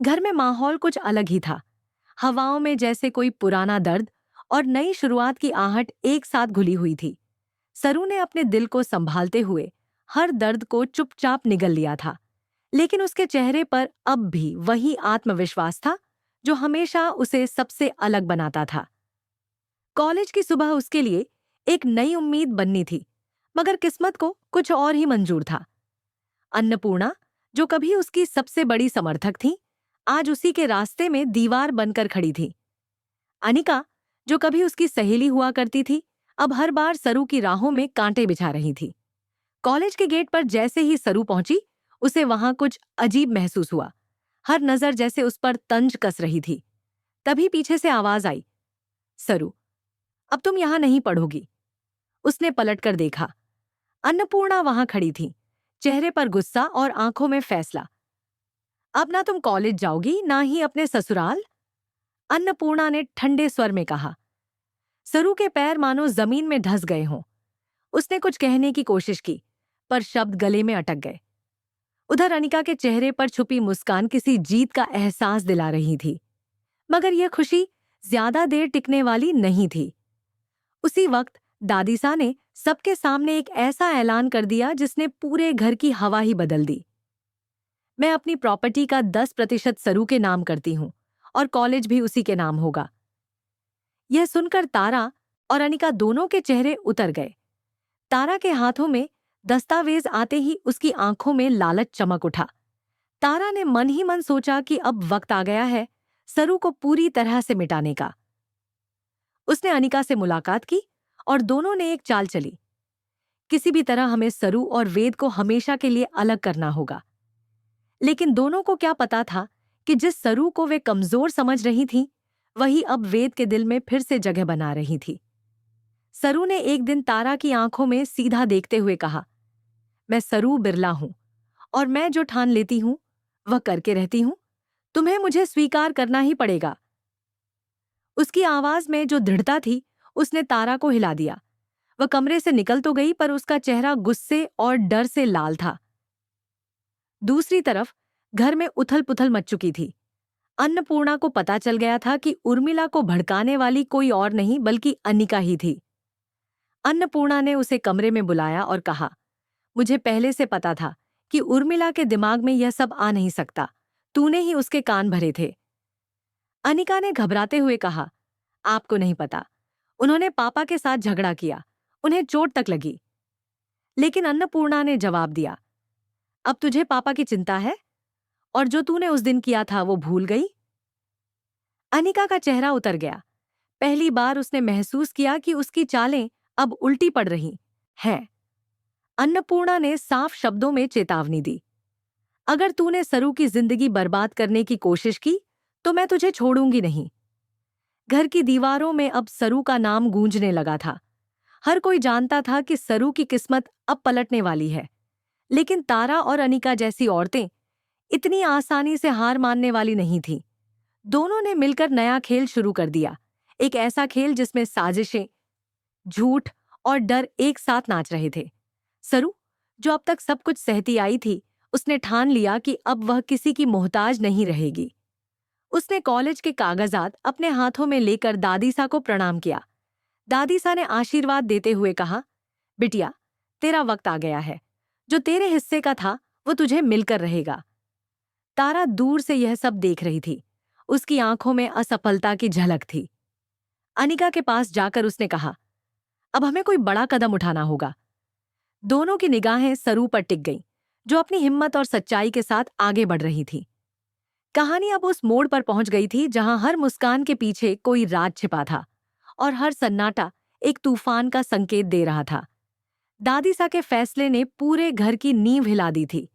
घर में माहौल कुछ अलग ही था। हवाओं में जैसे कोई पुराना दर्द और नई शुरुआत की आहट एक साथ घुली हुई थी। सरू ने अपने दिल को संभालते हुए हर दर्द को चुपचाप निगल लिया था, लेकिन उसके चेहरे पर अब भी वही आत्मविश्वास था जो हमेशा उसे सबसे अलग बनाता था। कॉलेज की सुबह उसके लिए एक नई उम्मीद बननी थी, मगर किस्मत को कुछ और ही मंजूर था। अन्नपूर्णा, जो कभी उसकी सबसे बड़ी समर्थक थी, आज उसी के रास्ते में दीवार बनकर खड़ी थी। अनिका, जो कभी उसकी सहेली हुआ करती थी, अब हर बार सरू की राहों में कांटे बिछा रही थी। कॉलेज के गेट पर जैसे ही सरू पहुंची, उसे वहां कुछ अजीब महसूस हुआ। हर नजर जैसे उस पर तंज कस रही थी। तभी पीछे से आवाज आई, सरू, अब तुम यहां नहीं पढ़ोगी। उसने पलटकर देखा। अन्नपूर्णा वहां खड़ी थी, चेहरे पर गुस्सा और आंखों में फैसला। अब ना तुम कॉलेज जाओगी, ना ही अपने ससुराल, अन्नपूर्णा ने ठंडे स्वर में कहा। सरू के पैर मानो जमीन में धंस गए हों। उसने कुछ कहने की कोशिश की, पर शब्द गले में अटक गए। उधर अनिका के चेहरे पर छुपी मुस्कान किसी जीत का एहसास दिला रही थी, मगर यह खुशी ज्यादा देर टिकने वाली नहीं थी। उसी वक्त दादीसा ने सबके सामने एक ऐसा ऐलान कर दिया जिसने पूरे घर की हवा ही बदल दी। मैं अपनी प्रॉपर्टी का 10% सरू के नाम करती हूँ और कॉलेज भी उसी के नाम होगा। यह सुनकर तारा और अनिका दोनों के चेहरे उतर गए। तारा के हाथों में दस्तावेज आते ही उसकी आंखों में लालच चमक उठा। तारा ने मन ही मन सोचा कि अब वक्त आ गया है सरू को पूरी तरह से मिटाने का। उसने अनिका से मुलाकात की और दोनों ने एक चाल चली। किसी भी तरह हमें सरू और वेद को हमेशा के लिए अलग करना होगा। लेकिन दोनों को क्या पता था कि जिस सरू को वे कमजोर समझ रही थीं, वही अब वेद के दिल में फिर से जगह बना रही थी। सरू ने एक दिन तारा की आंखों में सीधा देखते हुए कहा, मैं सरू बिरला हूं और मैं जो ठान लेती हूं वह करके रहती हूं। तुम्हें मुझे स्वीकार करना ही पड़ेगा। उसकी आवाज में जो दृढ़ता थी, उसने तारा को हिला दिया। वह कमरे से निकल तो गई, पर उसका चेहरा गुस्से और डर से लाल था। दूसरी तरफ घर में उथल-पुथल मच चुकी थी। अन्नपूर्णा को पता चल गया था कि उर्मिला को भड़काने वाली कोई और नहीं बल्कि अनिका ही थी। अन्नपूर्णा ने उसे कमरे में बुलाया और कहा, मुझे पहले से पता था कि उर्मिला के दिमाग में यह सब आ नहीं सकता। तूने ही उसके कान भरे थे। अनिका ने घबराते हुए कहा, आपको नहीं पता, उन्होंने पापा के साथ झगड़ा किया, उन्हें चोट तक लगी। लेकिन अन्नपूर्णा ने जवाब दिया, अब तुझे पापा की चिंता है और जो तूने उस दिन किया था वो भूल गई। अनिका का चेहरा उतर गया। पहली बार उसने महसूस किया कि उसकी चालें अब उल्टी पड़ रही हैं। अन्नपूर्णा ने साफ शब्दों में चेतावनी दी, अगर तूने सरू की जिंदगी बर्बाद करने की कोशिश की तो मैं तुझे छोड़ूंगी नहीं। घर की दीवारों में अब सरू का नाम गूंजने लगा था। हर कोई जानता था कि सरू की किस्मत अब पलटने वाली है, लेकिन तारा और अनिका जैसी औरतें इतनी आसानी से हार मानने वाली नहीं थीं। दोनों ने मिलकर नया खेल शुरू कर दिया, एक ऐसा खेल जिसमें साजिशें, झूठ और डर एक साथ नाच रहे थे। सरू, जो अब तक सब कुछ सहती आई थी, उसने ठान लिया कि अब वह किसी की मोहताज नहीं रहेगी। उसने कॉलेज के कागजात अपने हाथों में लेकर दादीसा को प्रणाम किया। दादीसा ने आशीर्वाद देते हुए कहा, बिटिया, तेरा वक्त आ गया है। जो तेरे हिस्से का था वो तुझे मिलकर रहेगा। तारा दूर से यह सब देख रही थी। उसकी आंखों में असफलता की झलक थी। अनिका के पास जाकर उसने कहा, अब हमें कोई बड़ा कदम उठाना होगा। दोनों की निगाहें सरू पर टिक गईं, जो अपनी हिम्मत और सच्चाई के साथ आगे बढ़ रही थी। कहानी अब उस मोड़ पर पहुंच गई थी जहां हर मुस्कान के पीछे कोई राज छिपा था और हर सन्नाटा एक तूफान का संकेत दे रहा था। दादीसा के फैसले ने पूरे घर की नींव हिला दी थी।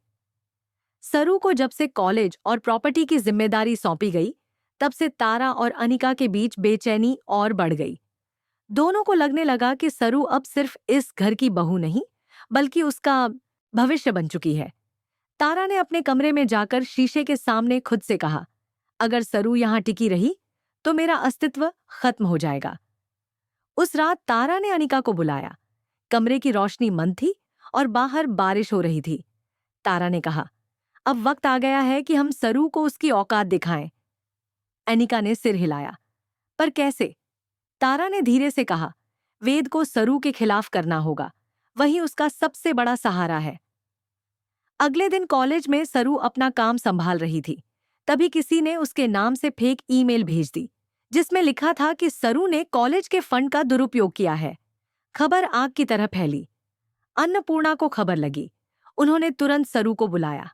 सरू को जब से कॉलेज और प्रॉपर्टी की जिम्मेदारी सौंपी गई, तब से तारा और अनिका के बीच बेचैनी और बढ़ गई। दोनों को लगने लगा कि सरू अब सिर्फ इस घर की बहू नहीं, बल्कि उसका भविष्य बन चुकी है। तारा ने अपने कमरे में जाकर शीशे के सामने खुद से कहा, अगर सरू यहां टिकी रही तो मेरा अस्तित्व खत्म हो जाएगा। उस रात तारा ने अनिका को बुलाया। कमरे की रोशनी मंद थी और बाहर बारिश हो रही थी। तारा ने कहा, अब वक्त आ गया है कि हम सरू को उसकी औकात दिखाएं। अनिका ने सिर हिलाया। पर कैसे? तारा ने धीरे से कहा। वेद को सरू के खिलाफ करना होगा, वही उसका सबसे बड़ा सहारा है। अगले दिन कॉलेज में सरू अपना काम संभाल रही थी, तभी किसी ने उसके नाम से फेक ईमेल भेज दी, जिसमें लिखा था कि सरू ने कॉलेज के फंड का दुरुपयोग किया है। खबर आग की तरह फैली। अन्नपूर्णा को खबर लगी। उन्होंने तुरंत सरू को बुलाया।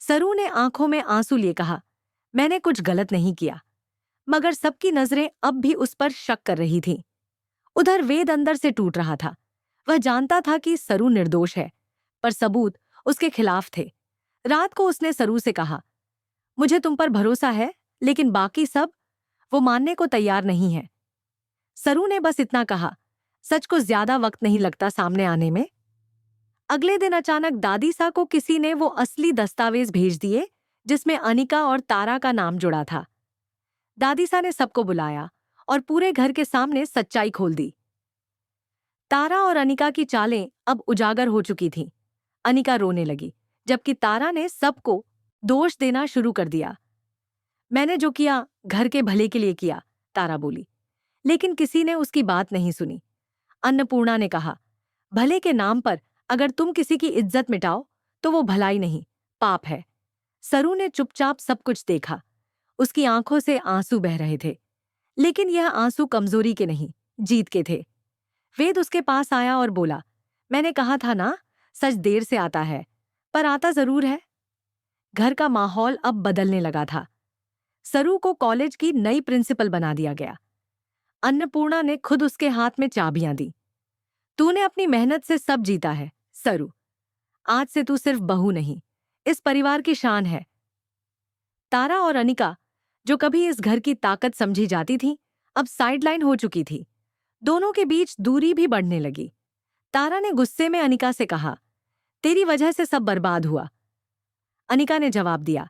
सरू ने आंखों में आंसू लिए कहा, मैंने कुछ गलत नहीं किया। मगर सबकी नजरें अब भी उस पर शक कर रही थीं। उधर वेद अंदर से टूट रहा था। वह जानता था कि सरू निर्दोष है, पर सबूत उसके खिलाफ थे। रात को उसने सरू से कहा, मुझे तुम पर भरोसा है, लेकिन बाकी सब? वो मानने को तैयार नहीं है। सरू ने बस इतना कहा, सच को ज्यादा वक्त नहीं लगता सामने आने में। अगले दिन अचानक दादीसा को किसी ने वो असली दस्तावेज भेज दिए जिसमें अनिका और तारा का नाम जुड़ा था। दादीसा ने सबको बुलाया और पूरे घर के सामने सच्चाई खोल दी। तारा और अनिका की चालें अब उजागर हो चुकी थीं। अनिका रोने लगी, जबकि तारा ने सबको दोष देना शुरू कर दिया। मैंने जो किया घर के भले के लिए किया, तारा बोली। लेकिन किसी ने उसकी बात नहीं सुनी। अन्नपूर्णा ने कहा, भले के नाम पर अगर तुम किसी की इज्जत मिटाओ तो वो भलाई नहीं, पाप है। सरू ने चुपचाप सब कुछ देखा। उसकी आंखों से आंसू बह रहे थे, लेकिन यह आंसू कमजोरी के नहीं, जीत के थे। वेद उसके पास आया और बोला, मैंने कहा था ना, सच देर से आता है, पर आता जरूर है। घर का माहौल अब बदलने लगा था। सरू को कॉलेज की नई प्रिंसिपल बना दिया गया। अन्नपूर्णा ने खुद उसके हाथ में चाबियां दी। तूने अपनी मेहनत से सब जीता है, सरू। आज से तू सिर्फ बहू नहीं, इस परिवार की शान है। तारा और अनिका, जो कभी इस घर की ताकत समझी जाती थी, अब साइडलाइन हो चुकी थी। दोनों के बीच दूरी भी बढ़ने लगी। तारा ने गुस्से में अनिका से कहा, तेरी वजह से सब बर्बाद हुआ। अनिका ने जवाब दिया,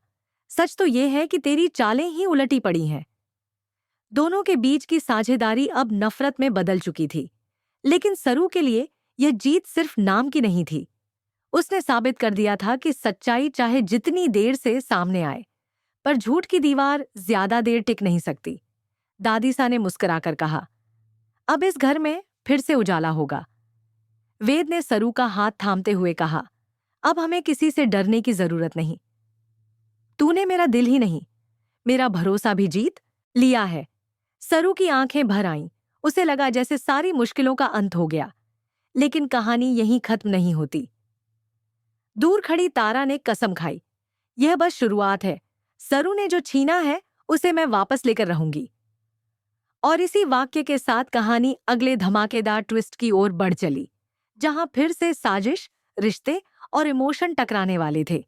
सच तो यह है कि तेरी चालें ही उलटी पड़ी हैं। दोनों के बीच की साझेदारी अब नफरत में बदल चुकी थी। लेकिन सरू के लिए यह जीत सिर्फ नाम की नहीं थी। उसने साबित कर दिया था कि सच्चाई चाहे जितनी देर से सामने आए, पर झूठ की दीवार ज्यादा देर टिक नहीं सकती। दादीसा ने मुस्कुराकर कहा, अब इस घर में फिर से उजाला होगा। वेद ने सरू का हाथ थामते हुए कहा, अब हमें किसी से डरने की जरूरत नहीं। तूने मेरा दिल ही नहीं, मेरा भरोसा भी जीत लिया है। सरू की आंखें भर आईं। उसे लगा जैसे सारी मुश्किलों का अंत हो गया। लेकिन कहानी यहीं खत्म नहीं होती। दूर खड़ी तारा ने कसम खाई, यह बस शुरुआत है। सरू ने जो छीना है उसे मैं वापस लेकर रहूंगी। और इसी वाक्य के साथ कहानी अगले धमाकेदार ट्विस्ट की ओर बढ़ चली, जहां फिर से साजिश, रिश्ते और इमोशन टकराने वाले थे।